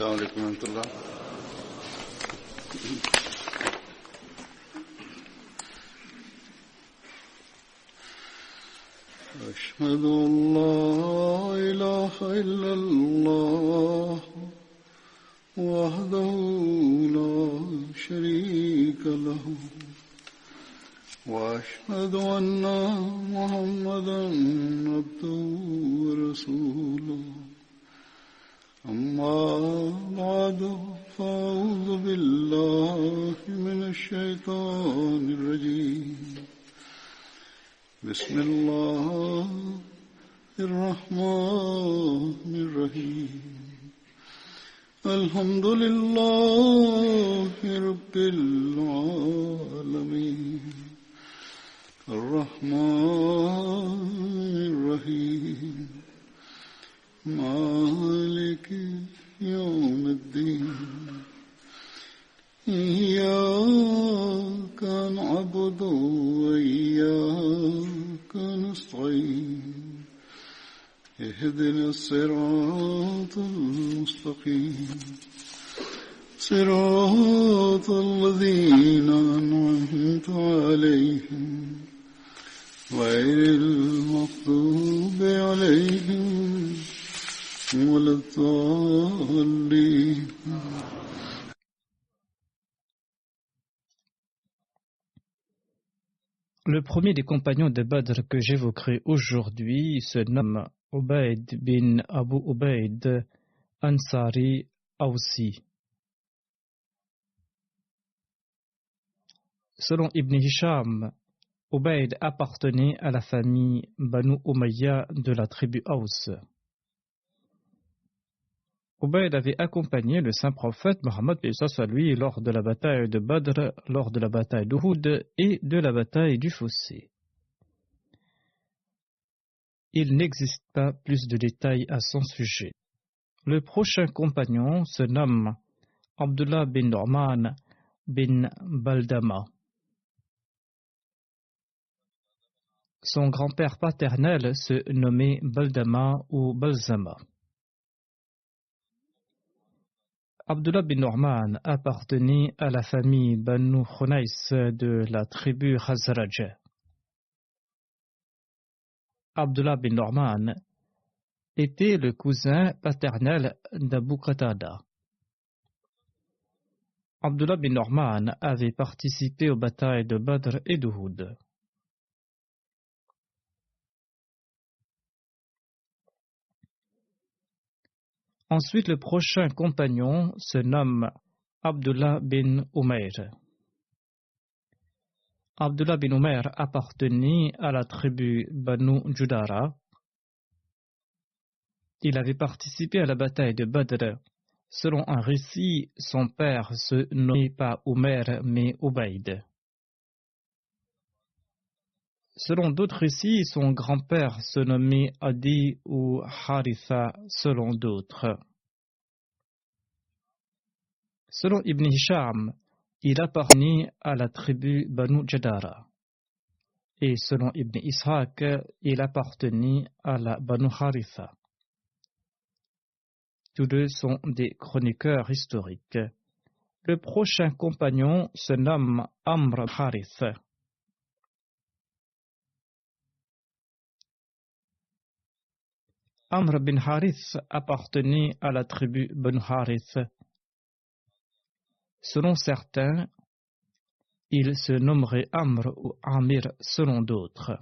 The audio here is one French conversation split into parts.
السلام عليكم ورحمة الله. أشهد أن لا إله إلا الله وحده لا شريك له وأشهد أن محمدا عبده ورسوله أما بعد فأعوذ بالله من الشيطان الرجيم بسم الله الرحمن الرحيم الحمد لله رب العالمين الرحمن الرحيم مالك يوم الدين إياك نعبد وإياك نستعين اهدنا الصراط المستقيم صراط الذين أنعمت عليهم غير المغضوب عليهم ولا الضالين. Le premier des compagnons de Badr que j'évoquerai aujourd'hui se nomme Ubayd bin Abu Ubayd Ansari Awsi. Selon Ibn Hisham, Ubayd appartenait à la famille Banu Umayya de la tribu Aws. Ubayd avait accompagné le saint prophète Mohammed lui lors de la bataille de Badr, lors de la bataille d'Uhud et de la bataille du Fossé. Il n'existe pas plus de détails à son sujet. Le prochain compagnon se nomme Abdullah bin Nu'man bin Baldama. Son grand-père paternel se nommait Baldama ou Balzama. Abdullah bin Nu'man appartenait à la famille Banu Khunais de la tribu Khazraj. Abdullah bin Nu'man était le cousin paternel d'Abu Qatada. Abdullah bin Nu'man avait participé aux batailles de Badr et d'Uhud. Ensuite, le prochain compagnon se nomme Abdullah bin Umayr. Abdullah bin Umayr appartenait à la tribu Banu Judara. Il avait participé à la bataille de Badr. Selon un récit, son père se nommait pas Umayr mais Ubayd. Selon d'autres récits, son grand-père se nommait Adi ou Haritha selon d'autres. Selon Ibn Hisham, il appartenait à la tribu Banu Jadara. Et selon Ibn Ishaq, il appartenait à la Banu Haritha. Tous deux sont des chroniqueurs historiques. Le prochain compagnon se nomme Amr Harith. Amr bin Harith appartenait à la tribu Banu Harith. Selon certains, il se nommerait Amr ou Amir selon d'autres.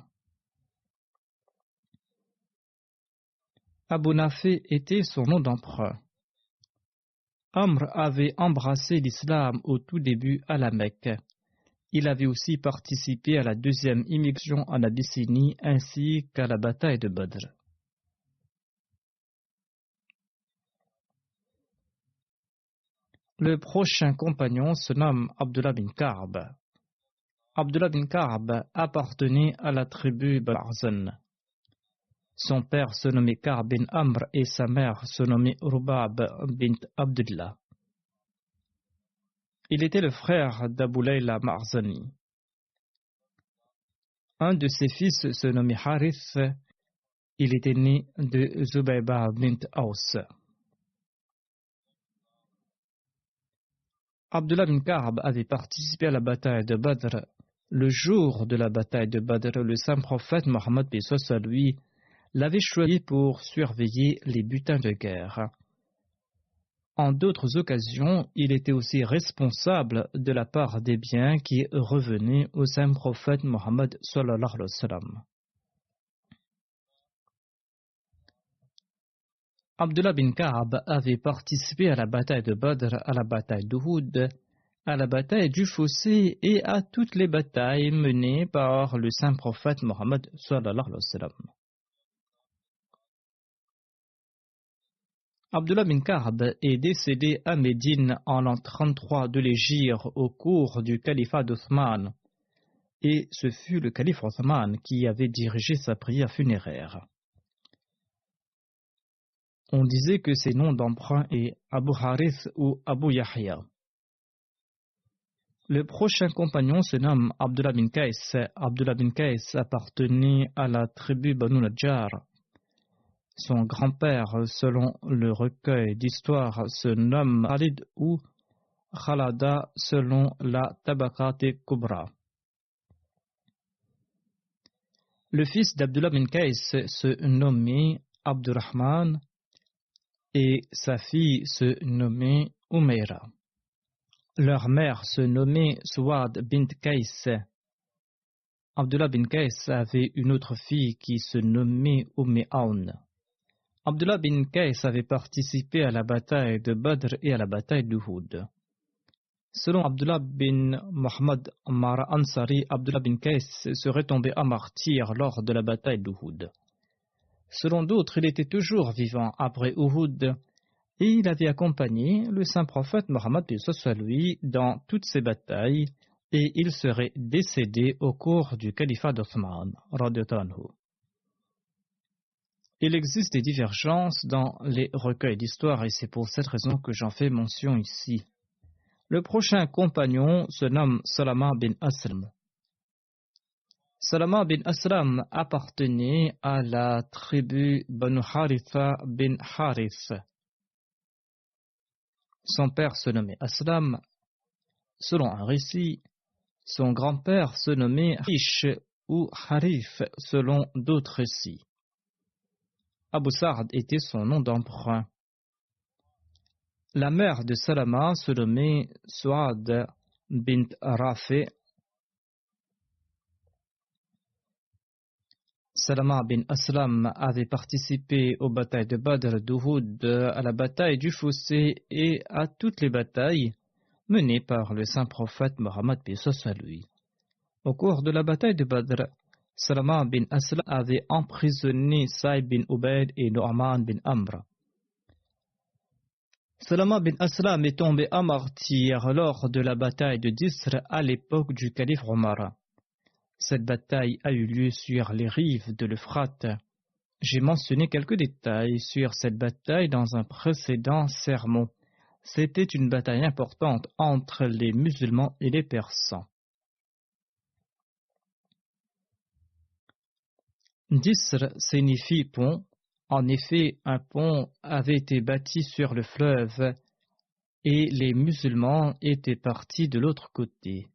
Abu Nafi était son nom d'emprunt. Amr avait embrassé l'islam au tout début à la Mecque. Il avait aussi participé à la deuxième immigration en Abyssinie ainsi qu'à la bataille de Badr. Le prochain compagnon se nomme Abdullah bin Ka'b. Abdullah bin Ka'b appartenait à la tribu Barzan. Son père se nommait Ka'b bin Amr et sa mère se nommait Rubab bint Abdullah. Il était le frère d'Abu Layla Marzani. Un de ses fils se nommait Harith. Il était né de Zubayba bint Aus. Abdullah bin Ka'b avait participé à la bataille de Badr. Le jour de la bataille de Badr, le saint prophète Mohammed paix soit lui l'avait choisi pour surveiller les butins de guerre. En d'autres occasions, il était aussi responsable de la part des biens qui revenaient au saint prophète Mohammed sallallahu alayhi wa sallam. Abdullah bin Ka'b avait participé à la bataille de Badr, à la bataille d'Uhud, à la bataille du Fossé et à toutes les batailles menées par le saint prophète Mohammed sallallahu alayhi wa sallam. Abdullah bin Ka'b est décédé à Médine en l'an 33 de l'Hégire au cours du califat d'Othman, et ce fut le calife Othman qui avait dirigé sa prière funéraire. On disait que ses noms d'emprunt est Abu Harith ou Abu Yahya. Le prochain compagnon se nomme Abdullah bin Qais. Abdullah bin Qais appartenait à la tribu Banu Najjar. Son grand-père, selon le recueil d'histoire, se nomme Khalid ou Khalada selon la Tabaqat Kubra. Le fils d'Abdullah bin Qais se nommait Abdurrahman et sa fille se nommait Umayra. Leur mère se nommait Suwad bint Qais. Abdullah bin Qais avait une autre fille qui se nommait Aun. Abdullah bin Qais avait participé à la bataille de Badr et à la bataille d'Uhud. Selon Abdullah bin Muhammad Ammar Ansari, Abdullah bin Qais serait tombé à martyr lors de la bataille d'Uhud. Selon d'autres, il était toujours vivant après Uhud et il avait accompagné le saint prophète Mohammed lui dans toutes ces batailles et il serait décédé au cours du califat d'Othman. Il existe des divergences dans les recueils d'histoire et c'est pour cette raison que j'en fais mention ici. Le prochain compagnon se nomme Salama bin Aslam. Salama bin Aslam appartenait à la tribu Banu Haritha bin Harith. Son père se nommait Aslam. Selon un récit, son grand-père se nommait Rish ou Harif selon d'autres récits. Abu Sa'd était son nom d'emprunt. La mère de Salama se nommait Suad bint Rafi. Salama bin Aslam avait participé aux batailles de Badr, d'Uhud, à la bataille du Fossé et à toutes les batailles menées par le saint prophète Mohammed paix soit lui. Au cours de la bataille de Badr, Salama bin Aslam avait emprisonné Saïd bin Ubayd et Nu'man bin Amr. Salama bin Aslam est tombé à martyr lors de la bataille de Disr à l'époque du calife Omar. Cette bataille a eu lieu sur les rives de l'Euphrate. J'ai mentionné quelques détails sur cette bataille dans un précédent sermon. C'était une bataille importante entre les musulmans et les Persans. Disr signifie pont. En effet, un pont avait été bâti sur le fleuve et les musulmans étaient partis de l'autre côté.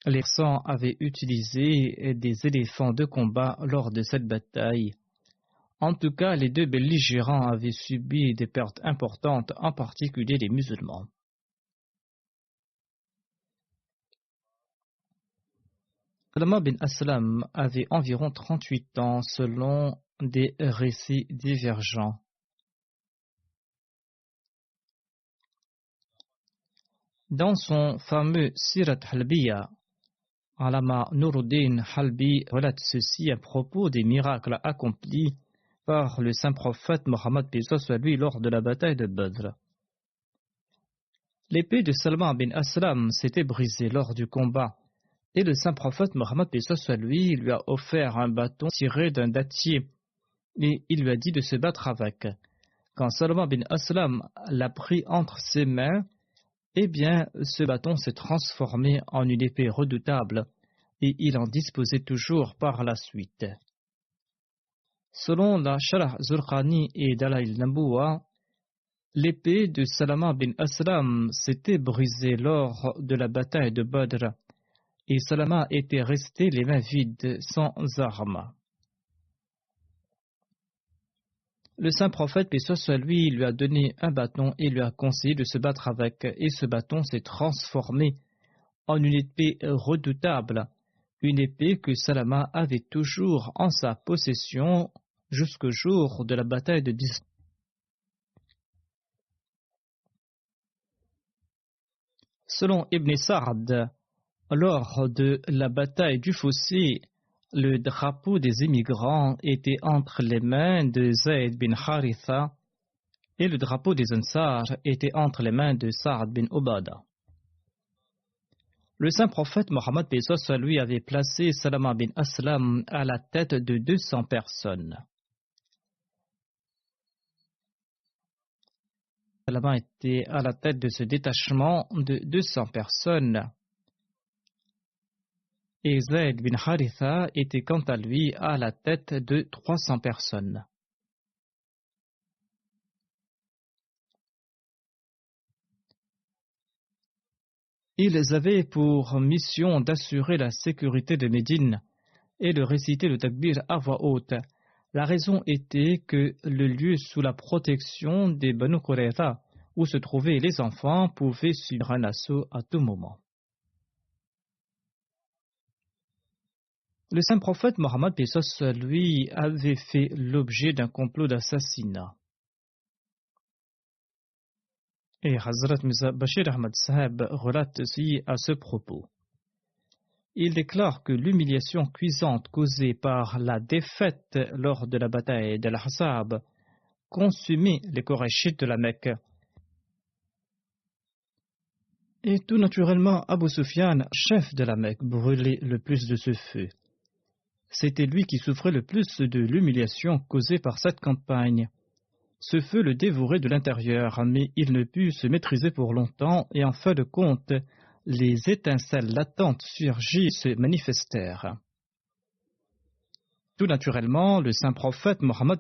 Les Persans avaient utilisé des éléphants de combat lors de cette bataille. En tout cas, les deux belligérants avaient subi des pertes importantes, en particulier les musulmans. Salama bin Aslam avait environ 38 ans selon des récits divergents. Dans son fameux Sirat Halbiya, Alama Nuruddin Halbi relate ceci à propos des miracles accomplis par le saint prophète Mohammed paix soit lui lors de la bataille de Badr. L'épée de Salman bin Aslam s'était brisée lors du combat et le saint prophète Mohammed paix soit lui lui a offert un bâton tiré d'un dattier et il lui a dit de se battre avec. Quand Salman bin Aslam l'a pris entre ses mains, eh bien, ce bâton s'est transformé en une épée redoutable et il en disposait toujours par la suite. Selon la Sharh Zurqani et Dalail Nabuwa, l'épée de Salama bin Aslam s'était brisée lors de la bataille de Badr et Salama était resté les mains vides, sans armes. Le saint prophète, paix soit lui, lui a donné un bâton et lui a conseillé de se battre avec, et ce bâton s'est transformé en une épée redoutable, une épée que Salama avait toujours en sa possession jusqu'au jour de la bataille de Dis. Selon Ibn Sa'd, lors de la bataille du fossé, le drapeau des émigrants était entre les mains de Zayd bin Haritha et le drapeau des Ansar était entre les mains de Sa'd bin Ubada. Le saint prophète Mohammed lui avait placé Salama bin Aslam à la tête de 200 personnes. Salama était à la tête de ce détachement de 200 personnes. Et Zayd bin Haritha était quant à lui à la tête de 300 personnes. Ils avaient pour mission d'assurer la sécurité de Médine et de réciter le takbir à voix haute. La raison était que le lieu sous la protection des Banu Qurayza, où se trouvaient les enfants, pouvait subir un assaut à tout moment. Le saint prophète Mohammed lui avait fait l'objet d'un complot d'assassinat. Et Hazrat Mirza Bashir Ahmad Sahib relate ceci à ce propos. Il déclare que l'humiliation cuisante causée par la défaite lors de la bataille d'Al-Ahzab consumait les Qurayshites de la Mecque. Et tout naturellement, Abu Sufyan, chef de la Mecque, brûlait le plus de ce feu. C'était lui qui souffrait le plus de l'humiliation causée par cette campagne. Ce feu le dévorait de l'intérieur, mais il ne put se maîtriser pour longtemps et en fin de compte, les étincelles latentes surgies se manifestèrent. Tout naturellement, le saint prophète Mohammed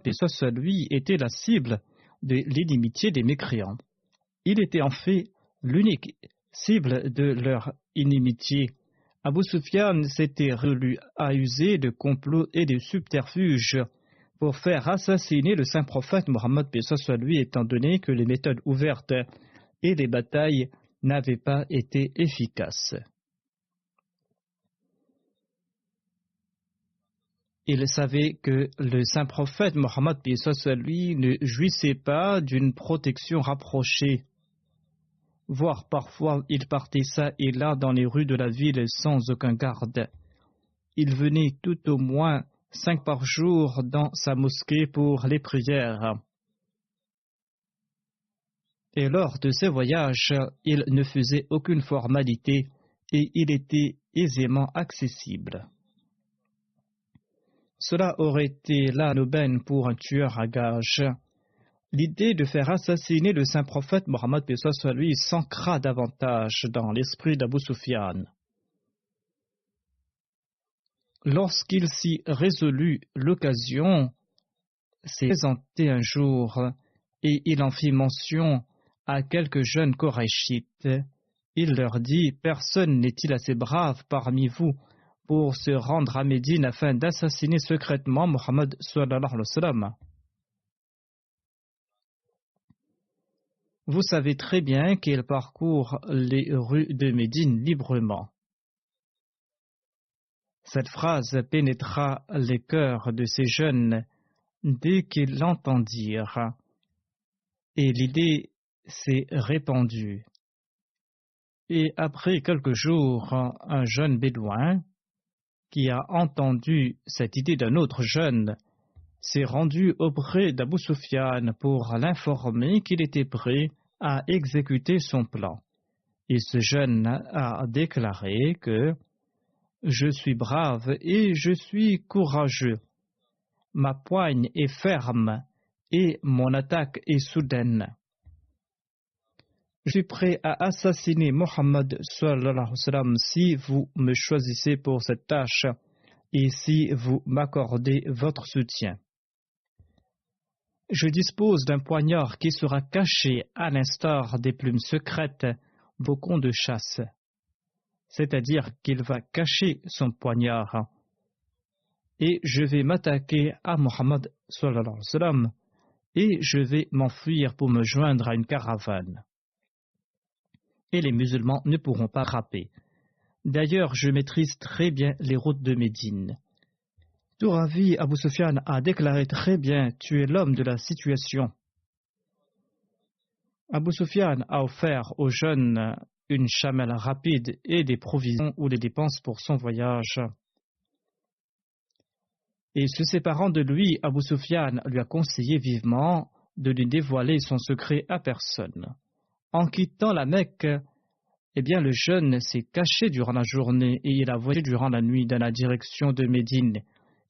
lui était la cible de l'inimitié des mécréants. Il était en fait l'unique cible de leur inimitié. Abu Sufyan s'était résolu à user de complots et de subterfuges pour faire assassiner le saint prophète Mohammed lui, étant donné que les méthodes ouvertes et les batailles n'avaient pas été efficaces. Il savait que le saint prophète Mohammed lui ne jouissait pas d'une protection rapprochée. Voire parfois il partait ça et là dans les rues de la ville sans aucun garde. Il venait tout au moins 5 par jour dans sa mosquée pour les prières. Et lors de ces voyages, il ne faisait aucune formalité et il était aisément accessible. Cela aurait été là une aubaine pour un tueur à gages. L'idée de faire assassiner le saint prophète Mohammed lui s'ancra davantage dans l'esprit d'Abu Sufyan. Lorsqu'il s'y résolut, l'occasion s'est présentée un jour et il en fit mention à quelques jeunes Qurayshites. Il leur dit: personne n'est-il assez brave parmi vous pour se rendre à Médine afin d'assassiner secrètement Mohammed sallallahu alayhi wa sallam? Vous savez très bien qu'il parcourt les rues de Médine librement. Cette phrase pénétra les cœurs de ces jeunes dès qu'ils l'entendirent, et l'idée s'est répandue. Et après quelques jours, un jeune bédouin, qui a entendu cette idée d'un autre jeune, s'est rendu auprès d'Abu Sufyan pour l'informer qu'il était prêt à exécuter son plan. Et ce jeune a déclaré que « Je suis brave et je suis courageux. Ma poigne est ferme et mon attaque est soudaine. Je suis prêt à assassiner Mohammed sallallahu alayhi wa sallam si vous me choisissez pour cette tâche et si vous m'accordez votre soutien. » Je dispose d'un poignard qui sera caché à l'instar des plumes secrètes faucon de chasse. C'est-à-dire qu'il va cacher son poignard. Et je vais m'attaquer à Muhammad sallallahu alayhi wa sallam et je vais m'enfuir pour me joindre à une caravane. Et les musulmans ne pourront pas frapper. D'ailleurs, je maîtrise très bien les routes de Médine. Touravi Abu Sufyan a déclaré très bien « Tu es l'homme de la situation ». Abu Sufyan a offert aux jeunes une chamelle rapide et des provisions ou des dépenses pour son voyage. Et se séparant de lui, Abu Sufyan lui a conseillé vivement de ne dévoiler son secret à personne. En quittant la Mecque, le jeune s'est caché durant la journée et il a voyagé durant la nuit dans la direction de Médine.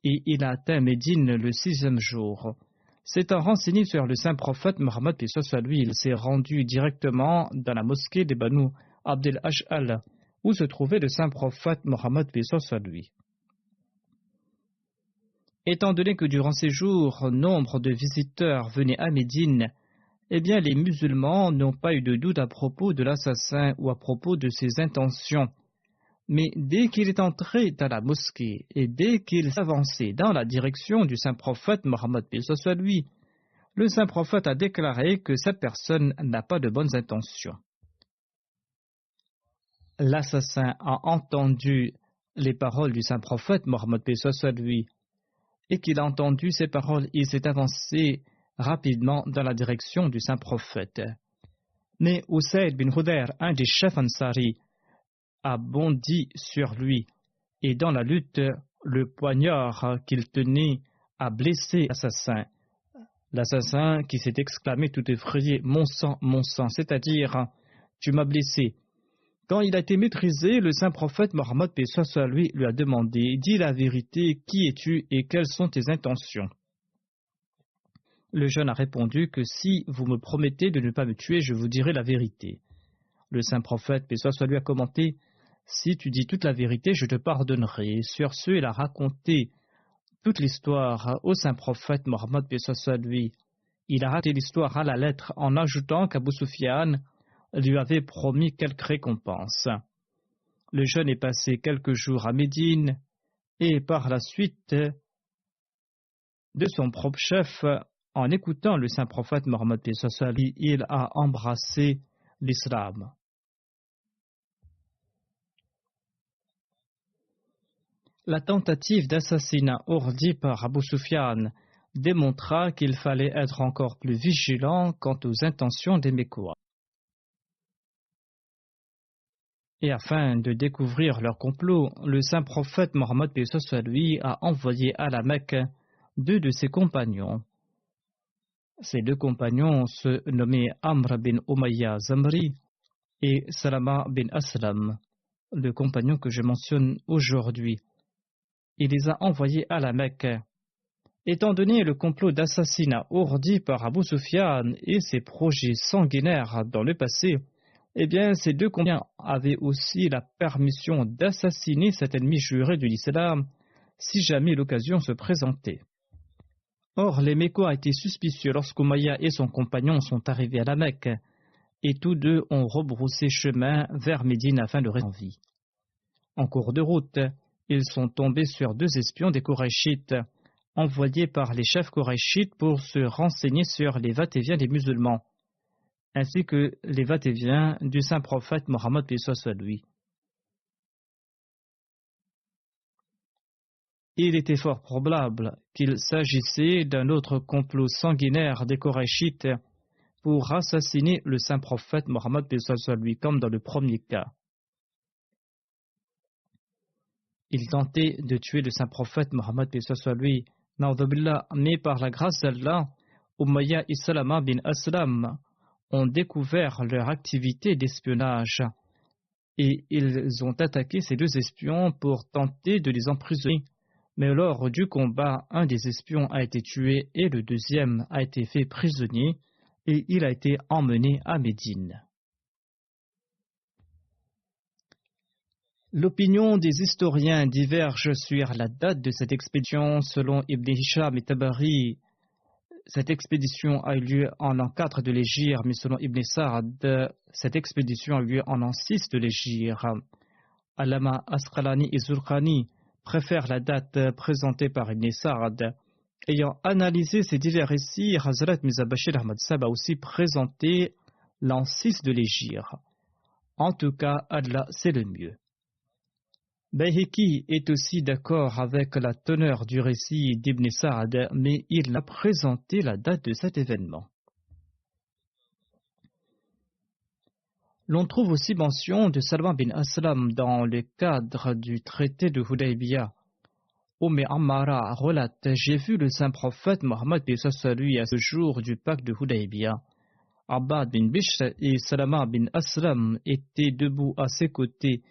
Et il a atteint Médine le 6e jour. S'étant renseigné sur le saint prophète Mohammed, il s'est rendu directement dans la mosquée des Banu Abd al-Ash'al, où se trouvait le saint prophète Mohammed. Étant donné que durant ces jours, nombre de visiteurs venaient à Médine, les musulmans n'ont pas eu de doute à propos de l'assassin ou à propos de ses intentions. Mais dès qu'il est entré dans la mosquée et dès qu'il s'avançait dans la direction du saint prophète Mohammed, le saint prophète a déclaré que cette personne n'a pas de bonnes intentions. L'assassin a entendu les paroles du saint prophète Mohammed et qu'il a entendu ces paroles, il s'est avancé rapidement dans la direction du saint prophète. Mais Usayd bin Hudayr, un des chefs Ansari, a bondi sur lui et dans la lutte, le poignard qu'il tenait a blessé l'assassin. L'assassin qui s'est exclamé tout effrayé, mon sang, c'est-à-dire, tu m'as blessé. Quand il a été maîtrisé, le saint prophète Mohammed lui a demandé, dis la vérité, qui es-tu et quelles sont tes intentions? Le jeune a répondu que si vous me promettez de ne pas me tuer, je vous dirai la vérité. Le saint prophète lui a commenté, si tu dis toute la vérité, je te pardonnerai. Sur ce, il a raconté toute l'histoire au saint prophète Mohammed lui. Il a raconté l'histoire à la lettre en ajoutant qu'Abu Sufyan lui avait promis quelque récompense. Le jeune est passé quelques jours à Médine et par la suite de son propre chef, en écoutant le saint prophète Mohammed il a embrassé l'islam. La tentative d'assassinat ourdie par Abu Sufyan démontra qu'il fallait être encore plus vigilant quant aux intentions des Mécois. Et afin de découvrir leur complot, le saint prophète Mohammed lui a envoyé à la Mecque 2 de ses compagnons. Ces 2 compagnons se nommaient Amr bin Umayya Zamri et Salama bin Aslam, le compagnon que je mentionne aujourd'hui. Il les a envoyés à la Mecque. Étant donné le complot d'assassinat ourdi par Abu Sufyan et ses projets sanguinaires dans le passé, ces 2 compagnons avaient aussi la permission d'assassiner cet ennemi juré de l'islam si jamais l'occasion se présentait. Or, les Mécois étaient suspicieux lorsqu'Umayya et son compagnon sont arrivés à la Mecque, et tous 2 ont rebroussé chemin vers Médine afin de rester en vie. En cours de route, ils sont tombés sur 2 espions des Qurayshites, envoyés par les chefs Qurayshites pour se renseigner sur les va-et-vient des musulmans, ainsi que les va-et-vient du saint prophète Mohammed lui. Il était fort probable qu'il s'agissait d'un autre complot sanguinaire des Qurayshites pour assassiner le saint prophète Mohammed lui, comme dans le premier cas. Il tentait de tuer le saint prophète Mohammed lui, mais par la grâce d'Allah, Umayya et Salama bin Aslam ont découvert leur activité d'espionnage et ils ont attaqué ces 2 espions pour tenter de les emprisonner. Mais lors du combat, un des espions a été tué et le 2e a été fait prisonnier et il a été emmené à Médine. L'opinion des historiens diverge sur la date de cette expédition. Selon Ibn Hisham et Tabari, cette expédition a eu lieu en l'an 4 de l'Hégire, mais selon Ibn Sa'd, cette expédition a eu lieu en l'an 6 de l'Hégire. Allama Asqalani et Zurqani préfèrent la date présentée par Ibn Sa'd. Ayant analysé ces divers récits, Hazrat Mirza Bashir Ahmad Sahib a aussi présenté l'an 6 de l'Hégire. En tout cas, Allah, c'est le mieux. Bayhaqi est aussi d'accord avec la teneur du récit d'Ibn Sa'd, mais il a présenté la date de cet événement. L'on trouve aussi mention de Salman bin Aslam dans le cadre du traité de Hudaybiyah. Ammara relate: j'ai vu le saint prophète Mohammed lui à ce jour du pacte de Hudaybiyah. Abbad bin Bishr et Salama bin Aslam étaient debout à ses côtés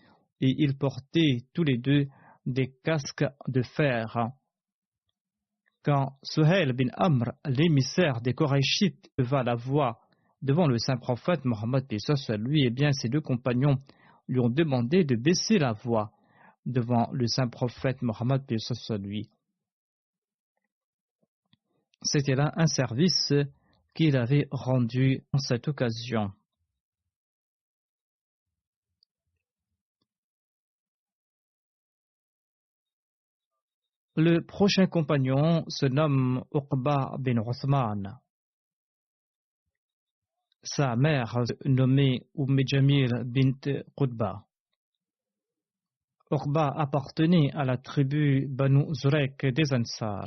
et ils portaient tous les deux des casques de fer. Quand Suhail bin Amr, l'émissaire des Koraïchites, leva la voix devant le saint prophète Mohammed lui, eh bien ses deux compagnons lui ont demandé de baisser la voix devant le saint prophète Mohammed lui. C'était là un service qu'il avait rendu en cette occasion. Le prochain compagnon se nomme Uqba bin Uthman. Sa mère, nommée Jamil bint Qutba. Uqba appartenait à la tribu Banu Zurek des Ansar.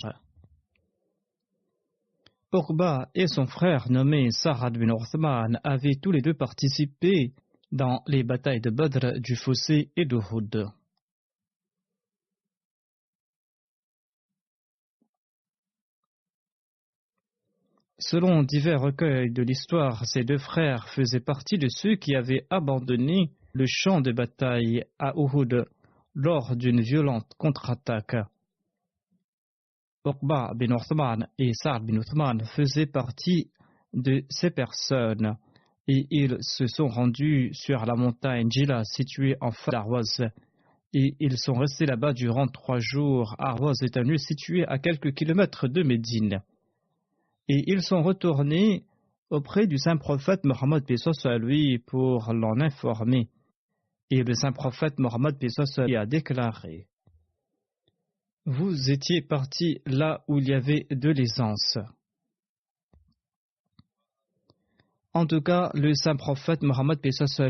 Uqba et son frère nommé Sa'ad bin Uthman avaient tous les deux participé dans les batailles de Badr, du Fossé et d'Uhud. Selon divers recueils de l'histoire, ces deux frères faisaient partie de ceux qui avaient abandonné le champ de bataille à Uhud lors d'une violente contre-attaque. Uqba bin Uthman et Sa'ad bin Uthman faisaient partie de ces personnes et ils se sont rendus sur la montagne Jila située en face d'Arwaz et ils sont restés là-bas durant 3 jours. Arwaz est un lieu situé à quelques kilomètres de Médine. Et ils sont retournés auprès du saint prophète Mohammed lui pour l'en informer. Et le saint prophète Mohammed lui a déclaré: vous étiez partis là où il y avait de l'aisance. En tout cas, le saint prophète Mohammed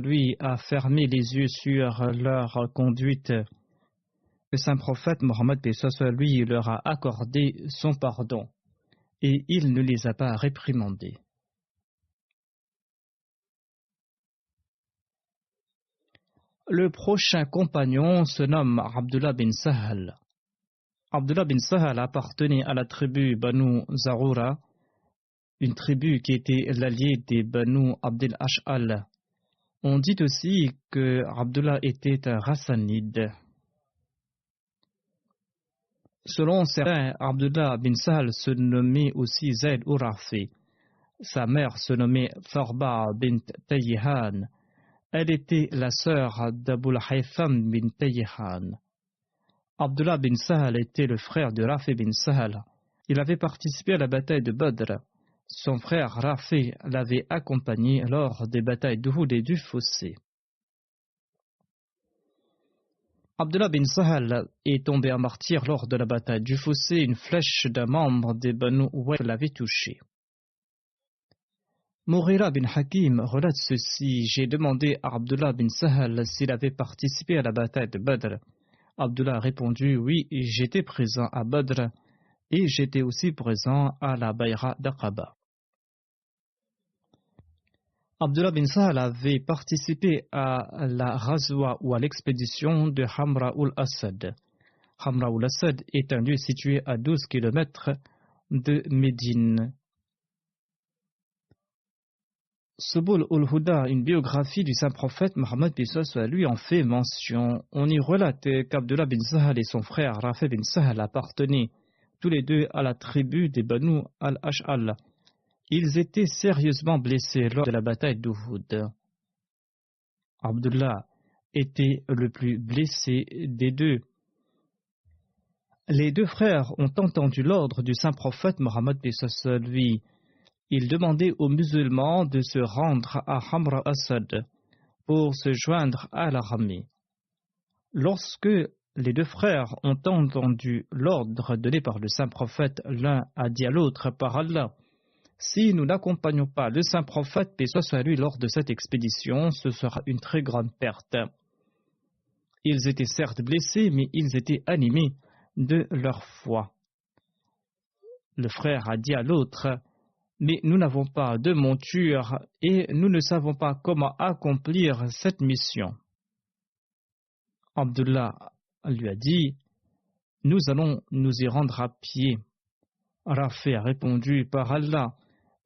lui a fermé les yeux sur leur conduite. Le saint prophète Mohammed lui leur a accordé son pardon. Et il ne les a pas réprimandés. Le prochain compagnon se nomme Abdullah bin Sahal. Abdullah bin Sahal appartenait à la tribu Banu Zarura, une tribu qui était l'allié des Banu Abdel Ash'al. On dit aussi que Abdullah était un Rassanide. Selon certains, Abdullah bin Sahal se nommait aussi Zayd Urafi. Sa mère se nommait Farba bint Tayyihan. Elle était la sœur d'Abul Haytham bin Tayyihan. Abdullah bin Sahal était le frère de Rafi bin Sahal. Il avait participé à la bataille de Badr. Son frère Rafi l'avait accompagné lors des batailles d'Uhud et du Fossé. Abdullah bin Sahal est tombé en martyr lors de la bataille du Fossé. Une flèche d'un membre des Banu Uwayl l'avait touché. Mughira bin Hakim relate ceci: j'ai demandé à Abdullah bin Sahal s'il avait participé à la bataille de Badr. Abdullah a répondu: oui, j'étais présent à Badr et j'étais aussi présent à la Bayra d'Aqaba. Abdullah bin Sahal avait participé à la Ghazwa ou à l'expédition de Hamra ul-Asad. Hamra ul-Asad est un lieu situé à 12 km de Médine. Subul ul-Huda, une biographie du saint prophète Mohammed lui en fait mention. On y relate qu'Abdullah bin Sahal et son frère Rafi bin Sahal appartenaient tous les deux à la tribu des Banu al-Ash'al. Ils étaient sérieusement blessés lors de la bataille d'Uhud. Abdullah était le plus blessé des deux. Les deux frères ont entendu l'ordre du saint prophète Mohammed lui. Ils demandaient aux musulmans de se rendre à Hamra Asad pour se joindre à l'armée. Lorsque les deux frères ont entendu l'ordre donné par le saint prophète, l'un a dit à l'autre par Allah: si nous n'accompagnons pas le saint prophète, paix soit sur lui, lors de cette expédition, ce sera une très grande perte. Ils étaient certes blessés, mais ils étaient animés de leur foi. Le frère a dit à l'autre: mais nous n'avons pas de monture et nous ne savons pas comment accomplir cette mission. Abdullah lui a dit: nous allons nous y rendre à pied. Rafi a répondu: par Allah,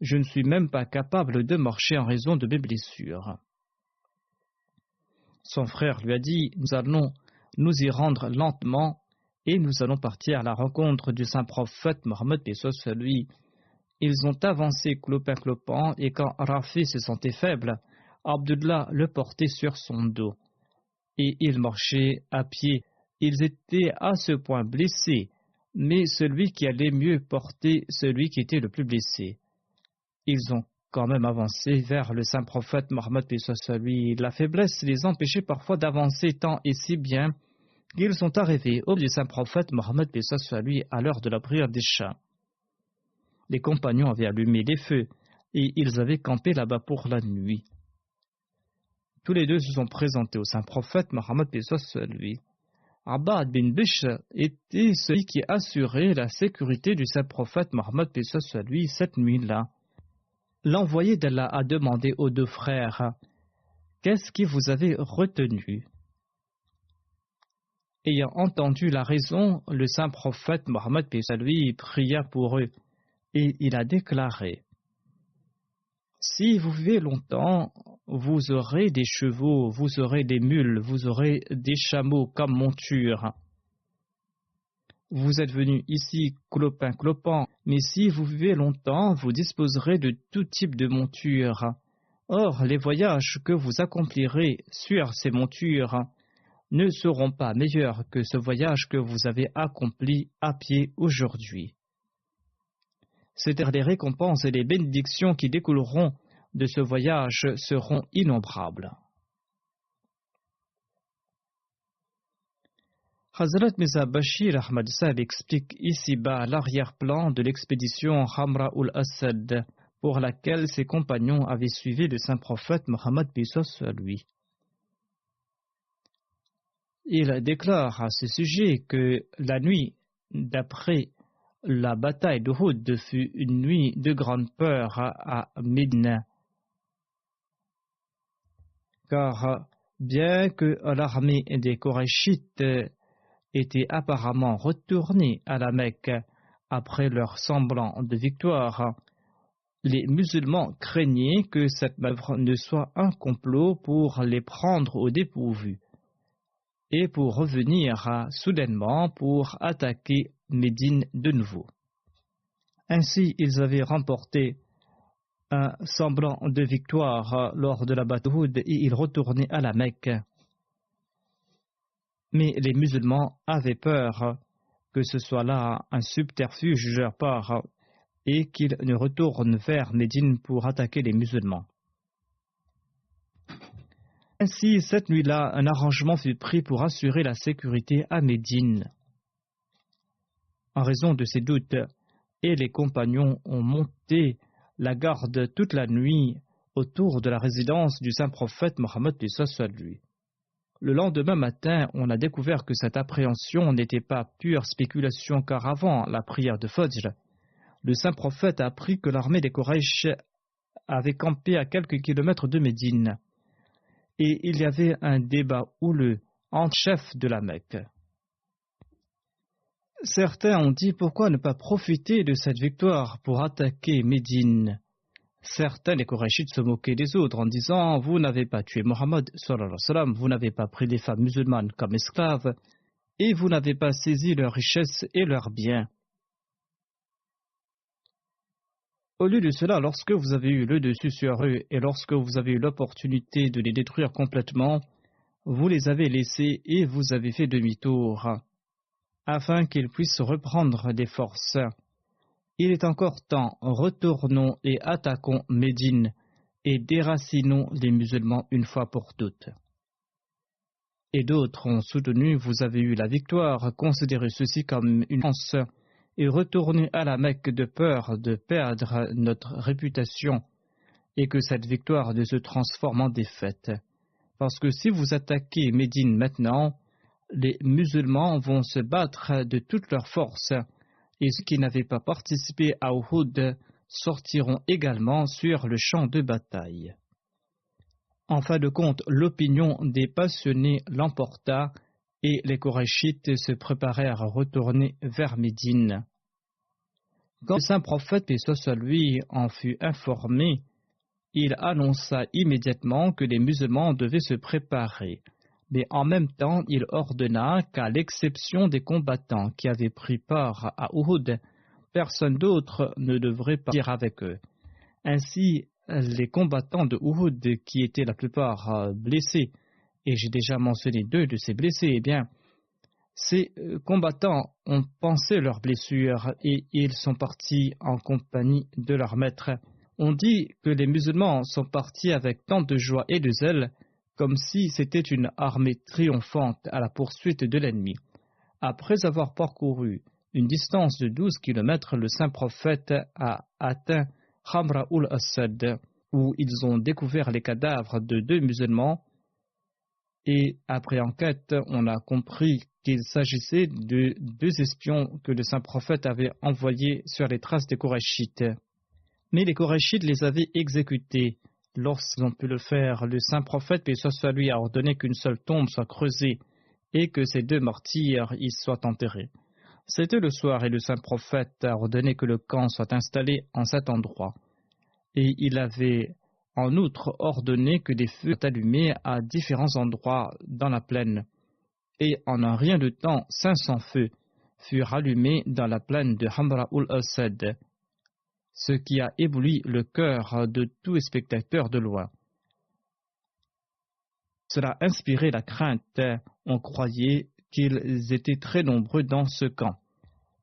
je ne suis même pas capable de marcher en raison de mes blessures. Son frère lui a dit: nous allons nous y rendre lentement et nous allons partir à la rencontre du saint prophète Mohammed paix soit sur lui. Ils ont avancé clopin-clopant et quand Rafi se sentait faible, Abdullah le portait sur son dos et ils marchaient à pied. Ils étaient à ce point blessés, mais celui qui allait mieux portait celui qui était le plus blessé. Ils ont quand même avancé vers le saint prophète Mohammed paix soit sur lui. La faiblesse les empêchait parfois d'avancer tant et si bien qu'ils sont arrivés au du saint prophète Mohammed paix soit sur lui à l'heure de la prière des chats. Les compagnons avaient allumé les feux et ils avaient campé là-bas pour la nuit. Tous les deux se sont présentés au saint prophète Mohammed paix soit sur lui. Abbad bin Bishr était celui qui assurait la sécurité du saint prophète Mohammed paix soit sur lui cette nuit-là. L'envoyé d'Allah a demandé aux deux frères: qu'est-ce qui vous avait retenu? Ayant entendu la raison, le saint prophète Mohammed paix soit sur lui pria pour eux et il a déclaré: si vous vivez longtemps, vous aurez des chevaux, vous aurez des mules, vous aurez des chameaux comme monture. Vous êtes venus ici clopin-clopant, mais si vous vivez longtemps, vous disposerez de tout type de monture. Or, les voyages que vous accomplirez sur ces montures ne seront pas meilleurs que ce voyage que vous avez accompli à pied aujourd'hui. C'est-à-dire les récompenses et les bénédictions qui découleront de ce voyage seront innombrables. Hazrat Mirza Bashir Ahmad Sahib explique ici-bas l'arrière-plan de l'expédition Hamra ul-Asad pour laquelle ses compagnons avaient suivi le saint prophète Mohammed paix soit sur lui. Il déclare à ce sujet que la nuit d'après la bataille d'Uhud fut une nuit de grande peur à Médine, car bien que l'armée des Qurayshites était apparemment retournée à la Mecque après leur semblant de victoire, les musulmans craignaient que cette manœuvre ne soit un complot pour les prendre au dépourvu et pour revenir soudainement pour attaquer Médine de nouveau. Ainsi, ils avaient remporté un semblant de victoire lors de la bataille d'Uhud et ils retournaient à la Mecque. Mais les musulmans avaient peur que ce soit là un subterfuge de leur part et qu'ils ne retournent vers Médine pour attaquer les musulmans. Ainsi, cette nuit-là, un arrangement fut pris pour assurer la sécurité à Médine. En raison de ces doutes, et les compagnons ont monté la garde toute la nuit autour de la résidence du saint prophète Mohammed paix soit sur lui. Le lendemain matin, on a découvert que cette appréhension n'était pas pure spéculation, car avant la prière de Fajr, le saint prophète a appris que l'armée des Quraysh avait campé à quelques kilomètres de Médine et il y avait un débat houleux entre chefs de la Mecque. Certains ont dit: pourquoi ne pas profiter de cette victoire pour attaquer Médine? Certains, les Qurayshites, se moquaient des autres en disant: vous n'avez pas tué Mohammed, vous n'avez pas pris les femmes musulmanes comme esclaves et vous n'avez pas saisi leurs richesses et leurs biens. Au lieu de cela, lorsque vous avez eu le dessus sur eux et lorsque vous avez eu l'opportunité de les détruire complètement, vous les avez laissés et vous avez fait demi-tour. afin qu'ils puissent reprendre des forces. Il est encore temps, retournons et attaquons Médine et déracinons les musulmans une fois pour toutes. Et d'autres ont soutenu, vous avez eu la victoire, considérez ceci comme une chance et retournez à la Mecque de peur de perdre notre réputation et que cette victoire ne se transforme en défaite. Parce que si vous attaquez Médine maintenant, les musulmans vont se battre de toutes leurs forces et ceux qui n'avaient pas participé à Uhud sortiront également sur le champ de bataille. En fin de compte, l'opinion des passionnés l'emporta et les Korachites se préparèrent à retourner vers Médine. Quand le saint prophète, paix soit lui, en fut informé, il annonça immédiatement que les musulmans devaient se préparer. Mais en même temps, il ordonna qu'à l'exception des combattants qui avaient pris part à Uhud, personne d'autre ne devrait partir avec eux. Ainsi, les combattants de Uhud, qui étaient la plupart blessés, et j'ai déjà mentionné 2 de ces blessés, eh bien, ces combattants ont pansé leurs blessures et ils sont partis en compagnie de leur maître. On dit que les musulmans sont partis avec tant de joie et de zèle, comme si c'était une armée triomphante à la poursuite de l'ennemi. Après avoir parcouru une distance de 12 kilomètres, le saint prophète a atteint Khamra ul-Asad, où ils ont découvert les cadavres de 2 musulmans, et après enquête, on a compris qu'il s'agissait de 2 espions que le saint prophète avait envoyés sur les traces des Korachites. Mais les Korachites les avaient exécutés. Lorsqu'ils ont pu le faire, le saint prophète, paix soit lui, a ordonné qu'une seule tombe soit creusée et que ces 2 martyrs y soient enterrés. C'était le soir et le saint prophète a ordonné que le camp soit installé en cet endroit. Et il avait en outre ordonné que des feux soient allumés à différents endroits dans la plaine. Et en un rien de temps, 500 feux furent allumés dans la plaine de Khamra ul-Asad, ce qui a ébloui le cœur de tous les spectateurs de loin. Cela a inspiré la crainte. On croyait qu'ils étaient très nombreux dans ce camp.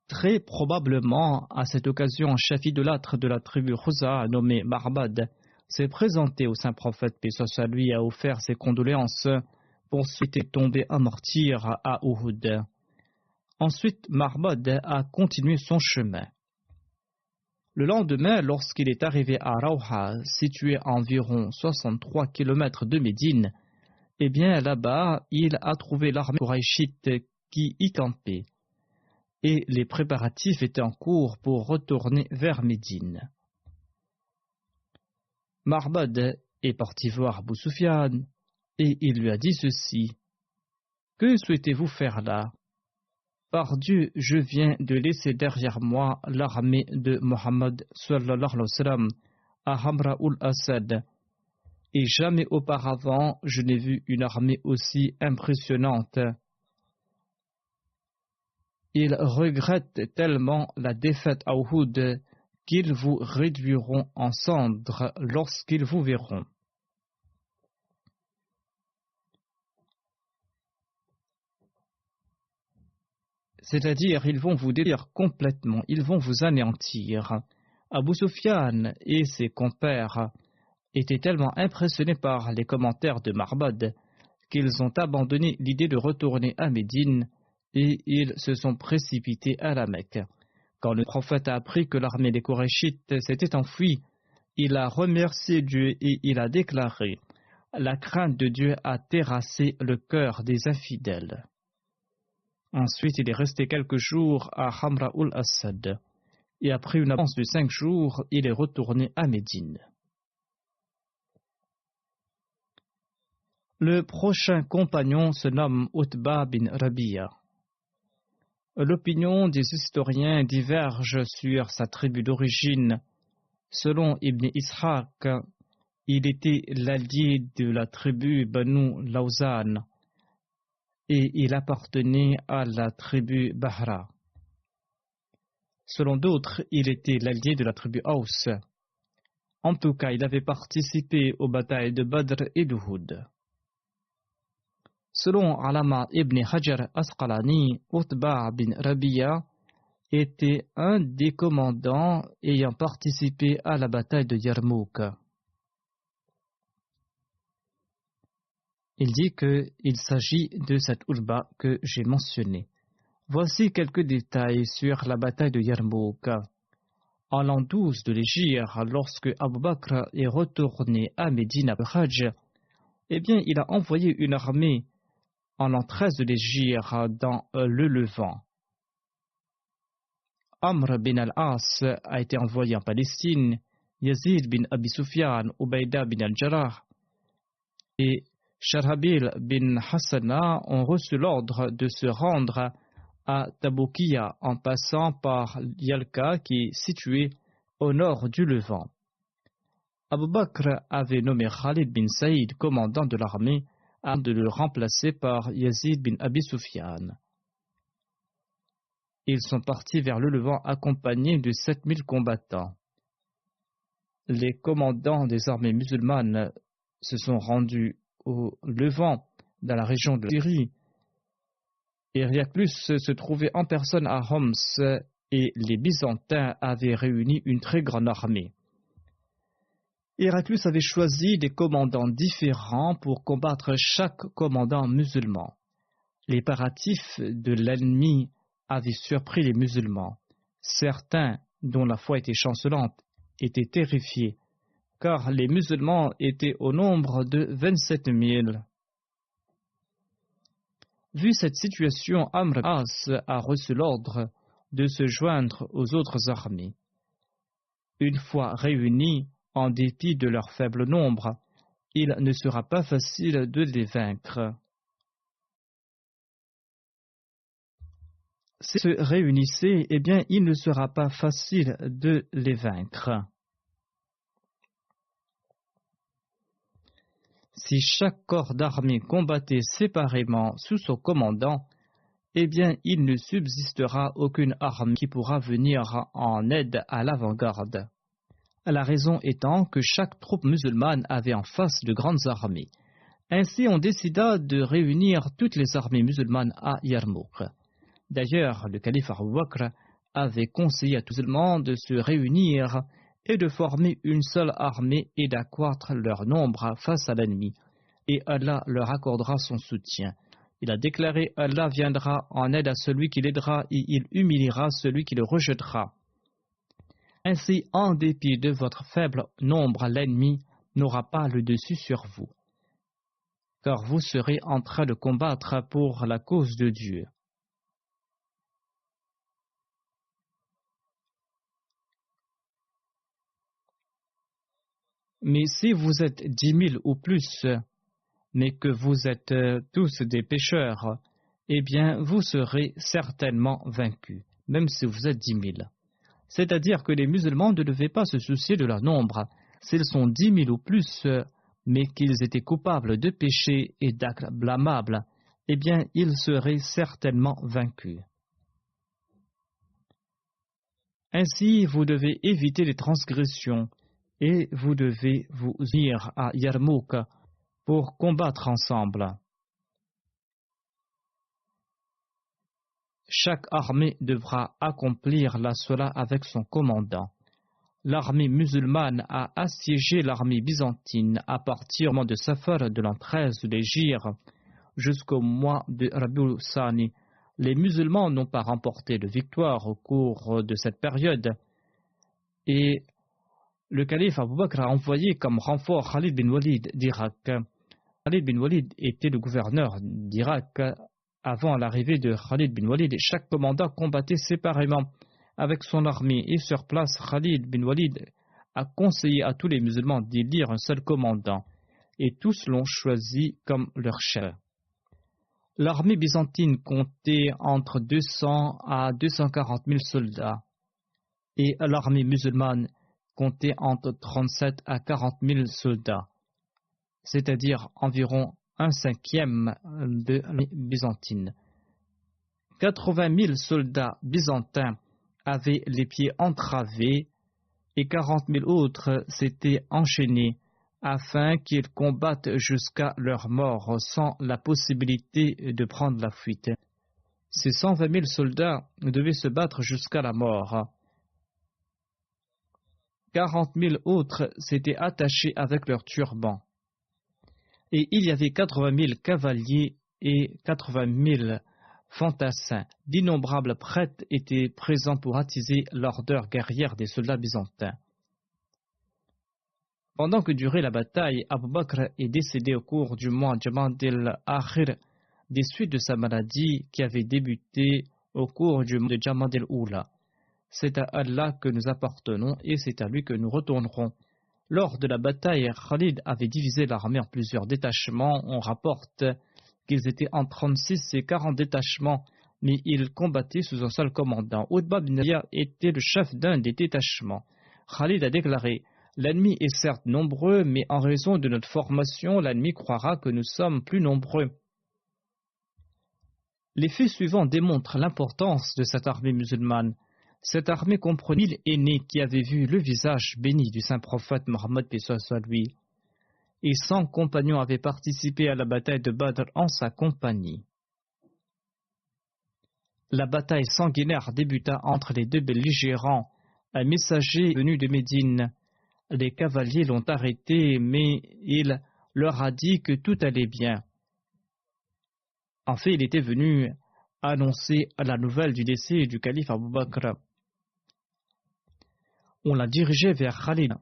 Très probablement, à cette occasion, un chef idolâtre de la tribu Khuza, nommé Marbad, s'est présenté au saint prophète, paix soit lui, a offert ses condoléances pour souhaiter tomber un martyr à Uhud. Ensuite, Marbad a continué son chemin. Le lendemain, lorsqu'il est arrivé à Rawha, situé à environ 63 km de Médine, eh bien là-bas, il a trouvé l'armée koraïchite qui y campait. Et les préparatifs étaient en cours pour retourner vers Médine. Marbad est parti voir Abu Sufyan et il lui a dit ceci: « Que souhaitez-vous faire là ? Par Dieu, je viens de laisser derrière moi l'armée de Mohammed sallallahu alayhi wa sallam à Khamra ul-Asad, et jamais auparavant je n'ai vu une armée aussi impressionnante. Ils regrettent tellement la défaite à Uhud qu'ils vous réduiront en cendres lorsqu'ils vous verront. » C'est-à-dire, ils vont vous détruire complètement, ils vont vous anéantir. Abu Sufyan et ses compères étaient tellement impressionnés par les commentaires de Marbad qu'ils ont abandonné l'idée de retourner à Médine et ils se sont précipités à la Mecque. Quand le prophète a appris que l'armée des Korachites s'était enfuie, il a remercié Dieu et il a déclaré: « La crainte de Dieu a terrassé le cœur des infidèles. » Ensuite, il est resté quelques jours à Khamra ul-Asad et après une absence de 5 jours, il est retourné à Médine. Le prochain compagnon se nomme Utba bin Rabi'a. L'opinion des historiens diverge sur sa tribu d'origine. Selon Ibn Ishaq, il était l'allié de la tribu Banu Lawzan et il appartenait à la tribu Bahra. Selon d'autres, il était l'allié de la tribu Aus. En tout cas, il avait participé aux batailles de Badr et d'Uhud. Selon Alama ibn Hajar Asqalani, Utba bin Rabi'a était un des commandants ayant participé à la bataille de Yarmouk. Il dit qu'il s'agit de cet Utba que j'ai mentionné. Voici quelques détails sur la bataille de Yarmouk. En l'an 12 de l'Hégire, lorsque Abu Bakr est retourné à Médine pour Hajj, il a envoyé une armée en l'an 13 de l'Hégire dans le Levant. Amr bin al-As a été envoyé en Palestine, Yazid bin Abi Sufyan, Ubayda bin al-Jarrah et Sharhabil bin Hassana ont reçu l'ordre de se rendre à Taboukiya en passant par Yalka qui est situé au nord du Levant. Abu Bakr avait nommé Khalid bin Saïd commandant de l'armée avant de le remplacer par Yazid bin Abi Sufyan. Ils sont partis vers le Levant accompagnés de 7000 combattants. Les commandants des armées musulmanes se sont rendus au Levant, dans la région de Syrie. Héraclus se trouvait en personne à Homs et les Byzantins avaient réuni une très grande armée. Héraclus avait choisi des commandants différents pour combattre chaque commandant musulman. Les paratifs de l'ennemi avaient surpris les musulmans. Certains, dont la foi était chancelante, étaient terrifiés, car les musulmans étaient au nombre de 27 000. Vu cette situation, Amr As a reçu l'ordre de se joindre aux autres armées. Une fois réunis, en dépit de leur faible nombre, il ne sera pas facile de les vaincre. S'ils se réunissaient, il ne sera pas facile de les vaincre. Si chaque corps d'armée combattait séparément sous son commandant, il ne subsistera aucune armée qui pourra venir en aide à l'avant-garde. La raison étant que chaque troupe musulmane avait en face de grandes armées. Ainsi, on décida de réunir toutes les armées musulmanes à Yarmouk. D'ailleurs, le calife Abu Bakr avait conseillé à tous les musulmans de se réunir et de former une seule armée et d'accroître leur nombre face à l'ennemi. Et Allah leur accordera son soutien. Il a déclaré: Allah viendra en aide à celui qui l'aidera et il humiliera celui qui le rejettera. Ainsi, en dépit de votre faible nombre, l'ennemi n'aura pas le dessus sur vous, car vous serez en train de combattre pour la cause de Dieu. Mais si vous êtes 10 000 ou plus, mais que vous êtes tous des pécheurs, vous serez certainement vaincus, même si vous êtes 10 000. C'est-à-dire que les musulmans ne devaient pas se soucier de leur nombre. S'ils sont 10 000 ou plus, mais qu'ils étaient coupables de péchés et d'actes blâmables, ils seraient certainement vaincus. Ainsi, vous devez éviter les transgressions et vous devez vous unir à Yarmouk pour combattre ensemble. Chaque armée devra accomplir la Salah avec son commandant. L'armée musulmane a assiégé l'armée byzantine à partir du mois de Safar de l'an 13 de l'Hégire jusqu'au mois de Rabiul Sani. Les musulmans n'ont pas remporté de victoire au cours de cette période et le calife Abu Bakr a envoyé comme renfort Khalid bin Walid d'Irak. Khalid bin Walid était le gouverneur d'Irak avant l'arrivée de Khalid bin Walid et chaque commandant combattait séparément avec son armée et sur place Khalid bin Walid a conseillé à tous les musulmans d'élire un seul commandant et tous l'ont choisi comme leur chef. L'armée byzantine comptait entre 200 à 240 000 soldats et l'armée musulmane comptait entre 37 à 40 000 soldats, c'est-à-dire environ un cinquième de l'armée byzantine. 80 000 soldats byzantins avaient les pieds entravés et 40 000 autres s'étaient enchaînés afin qu'ils combattent jusqu'à leur mort sans la possibilité de prendre la fuite. Ces 120 000 soldats devaient se battre jusqu'à la mort. 40 000 autres s'étaient attachés avec leurs turbans. Et il y avait 80 000 cavaliers et 80 000 fantassins. D'innombrables prêtres étaient présents pour attiser l'ardeur guerrière des soldats byzantins. Pendant que durait la bataille, Abu Bakr est décédé au cours du mois Jamad al-Akhir des suites de sa maladie qui avait débuté au cours du mois de Jamad al-Oula. C'est à Allah que nous appartenons et c'est à lui que nous retournerons. Lors de la bataille, Khalid avait divisé l'armée en plusieurs détachements. On rapporte qu'ils étaient en 36 et 40 détachements, mais ils combattaient sous un seul commandant. Utba bin Rabi'a était le chef d'un des détachements. Khalid a déclaré: l'ennemi est certes nombreux, mais en raison de notre formation, l'ennemi croira que nous sommes plus nombreux. Les faits suivants démontrent l'importance de cette armée musulmane. Cette armée comprenait 1000 aînés qui avaient vu le visage béni du saint prophète Mohammed paix soit lui, et 100 compagnons avaient participé à la bataille de Badr en sa compagnie. La bataille sanguinaire débuta entre les deux belligérants. Un messager venu de Médine. Les cavaliers l'ont arrêté, mais il leur a dit que tout allait bien. En fait, il était venu annoncer la nouvelle du décès du calife Abu Bakr. On l'a dirigé vers Khalid.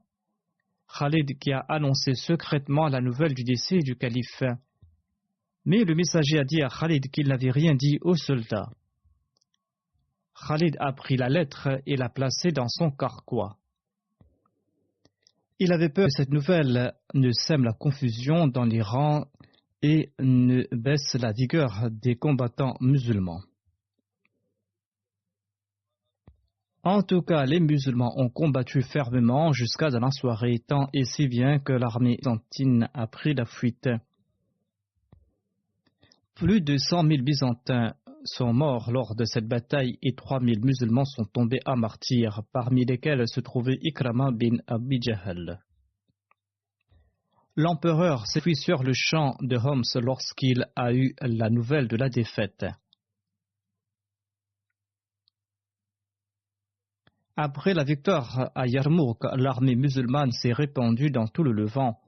Khalid qui a annoncé secrètement la nouvelle du décès du calife. Mais le messager a dit à Khalid qu'il n'avait rien dit aux soldats. Khalid a pris la lettre et l'a placée dans son carquois. Il avait peur que cette nouvelle ne sème la confusion dans les rangs et ne baisse la vigueur des combattants musulmans. En tout cas, les musulmans ont combattu fermement jusqu'à dans la soirée, tant et si bien que l'armée byzantine a pris la fuite. Plus de 100 000 Byzantins sont morts lors de cette bataille et 3 000 musulmans sont tombés à martyrs, parmi lesquels se trouvait Ikrama bin Abi Jahl. L'empereur s'est fui sur le champ de Homs lorsqu'il a eu la nouvelle de la défaite. Après la victoire à Yarmouk, l'armée musulmane s'est répandue dans tout le Levant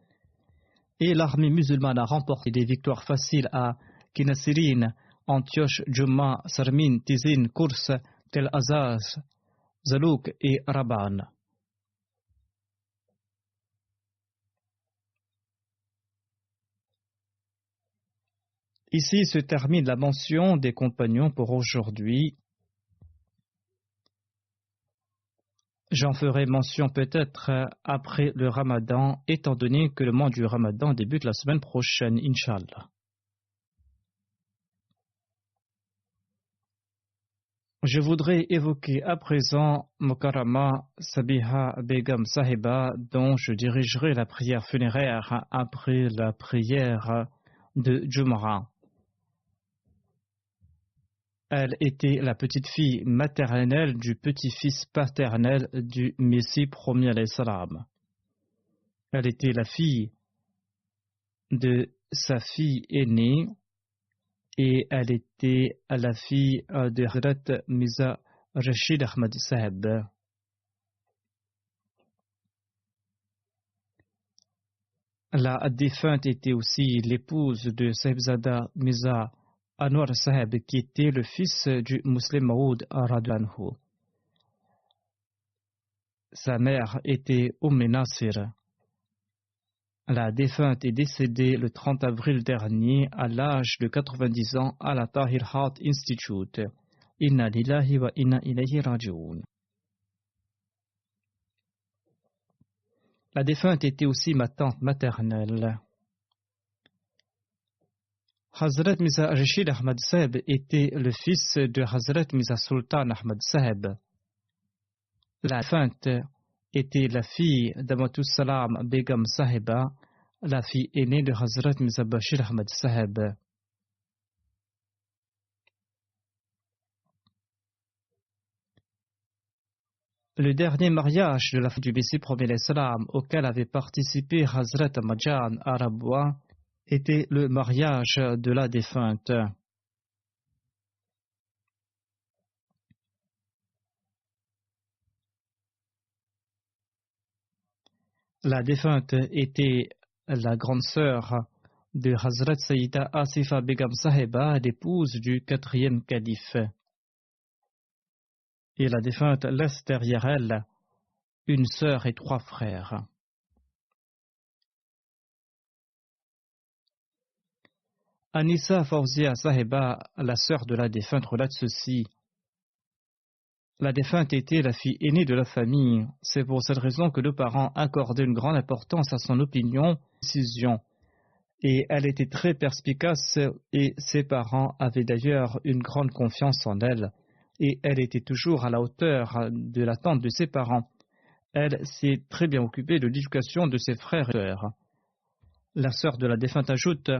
et l'armée musulmane a remporté des victoires faciles à Kinasirin, Antioche, Jumma, Sarmin, Tizin, Kurs, Tel Azaz, Zalouk et Raban. Ici se termine la mention des compagnons pour aujourd'hui. J'en ferai mention peut-être après le Ramadan, étant donné que le mois du Ramadan débute la semaine prochaine, Inch'Allah. Je voudrais évoquer à présent Mukarrama Sabiha Begum Sahiba, dont je dirigerai la prière funéraire après la prière de Jumu'ah. Elle était la petite-fille maternelle du petit-fils paternel du Messie premier alayhi salam. Elle était la fille de sa fille aînée et elle était la fille de Hazrat Mirza Rashid Ahmad Saheb. La défunte était aussi l'épouse de Sahibzada Mirza Anwar Saheb, qui était le fils du Muslim Maoud Radwanhu. Sa mère était Nasir. La défunte est décédée le 30 avril dernier à l'âge de 90 ans à la Tahir Heart Institute. Inna lillahi wa inna ilayhi raji'un. La défunte était aussi ma tante maternelle. Hazrat Mirza Rashid Ahmad Saheb était le fils de Hazrat Mirza Sultan Ahmad Saheb. La défunte était la fille d'Amatus Salam Begum Sahiba, la fille aînée de Hazrat Mirza Bashir Ahmad Saheb. Le dernier mariage de la fille du Messie premier l'Islam auquel avait participé Hazrat Majan Arabwa était le mariage de la défunte. La défunte était la grande sœur de Hazrat Sayyida Asifa Begum Sahiba, l'épouse du 4e calife. Et la défunte laisse derrière elle une sœur et 3 frères. Anissa Fawzia Sahiba, la sœur de la défunte, relate ceci. La défunte était la fille aînée de la famille. C'est pour cette raison que nos parents accordaient une grande importance à son opinion, décision. Et elle était très perspicace et ses parents avaient d'ailleurs une grande confiance en elle. Et elle était toujours à la hauteur de l'attente de ses parents. Elle s'est très bien occupée de l'éducation de ses frères et sœurs. La sœur de la défunte ajoute: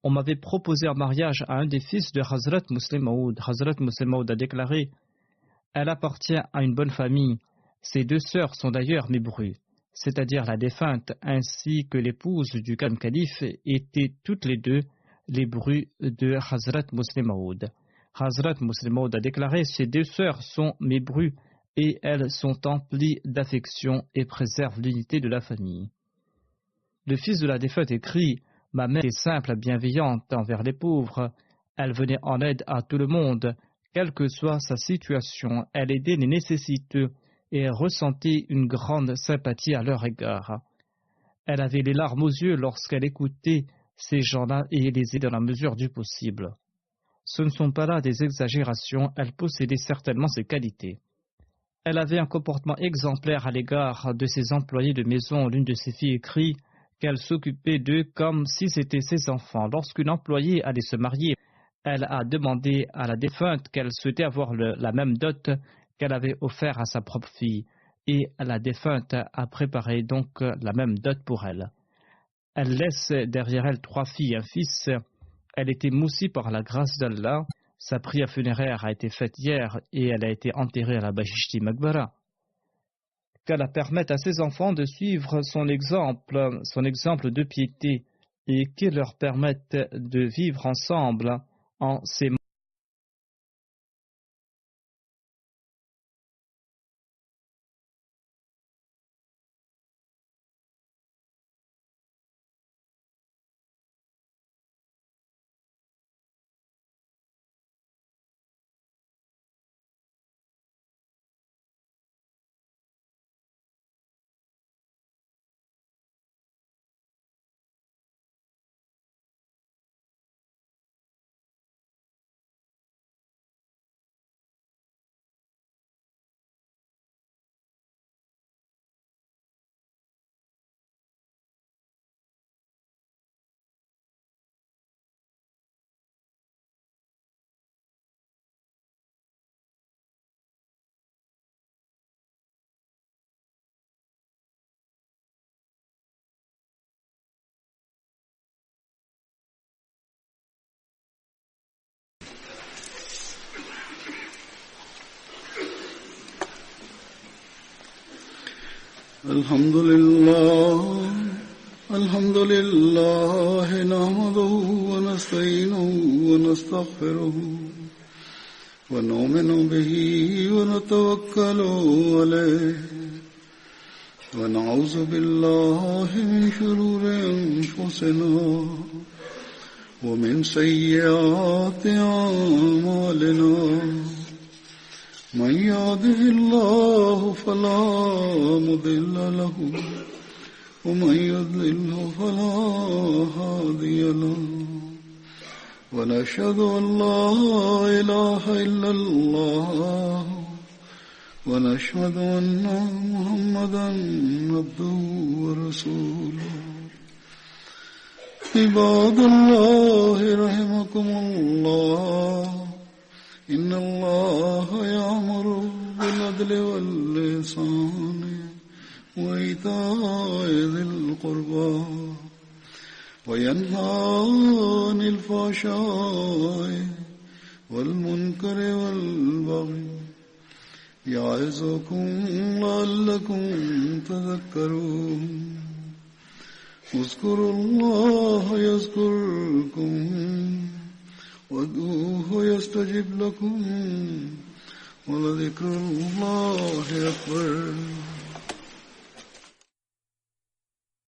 on m'avait proposé un mariage à un des fils de Hazrat Muslim Maud. Hazrat Muslim Maud a déclaré: elle appartient à une bonne famille. Ses 2 sœurs sont d'ailleurs mes brus, c'est-à-dire la défunte ainsi que l'épouse du calife étaient toutes les 2 les brus de Hazrat Muslim Maud. Hazrat Muslim Maud a déclaré: ces 2 sœurs sont mes brus et elles sont emplies d'affection et préservent l'unité de la famille. Le fils de la défunte écrit: ma mère était simple, bienveillante envers les pauvres. Elle venait en aide à tout le monde. Quelle que soit sa situation, elle aidait les nécessiteux et ressentait une grande sympathie à leur égard. Elle avait les larmes aux yeux lorsqu'elle écoutait ces gens-là et les aidait dans la mesure du possible. Ce ne sont pas là des exagérations, elle possédait certainement ces qualités. Elle avait un comportement exemplaire à l'égard de ses employés de maison. L'une de ses filles écrit qu'elle s'occupait d'eux comme si c'étaient ses enfants. Lorsqu'une employée allait se marier, elle a demandé à la défunte qu'elle souhaitait avoir la même dot qu'elle avait offert à sa propre fille. Et la défunte a préparé donc la même dot pour elle. Elle laisse derrière elle 3 filles et un fils. Elle était moussie par la grâce d'Allah. Sa prière funéraire a été faite hier et elle a été enterrée à la Bahishti Makbara. Qu'Allah permette à ses enfants de suivre son exemple de piété et qu'il leur permette de vivre ensemble en ces moments. الحمد لله نحمده ونستعينه ونستغفره ونؤمن به ونتوكل عليه ونعوذ بالله من شرور أنفسنا ومن سيئات أعمالنا من يهده الله فلا مضل له ومن يضلل فلا هادي له ونشهد أن لا إله إلا الله ونشهد أن محمدا عبده ورسوله عباد الله رحمكم الله إن الله يأمر بالعدل والإحسان وإيتاء ذي القربى وينهى عن الفحشاء والمنكر والبغي يعظكم لعلكم تذكرون اذكروا الله يذكركم وادعوه يستجب لكم ولذكر الله أكبر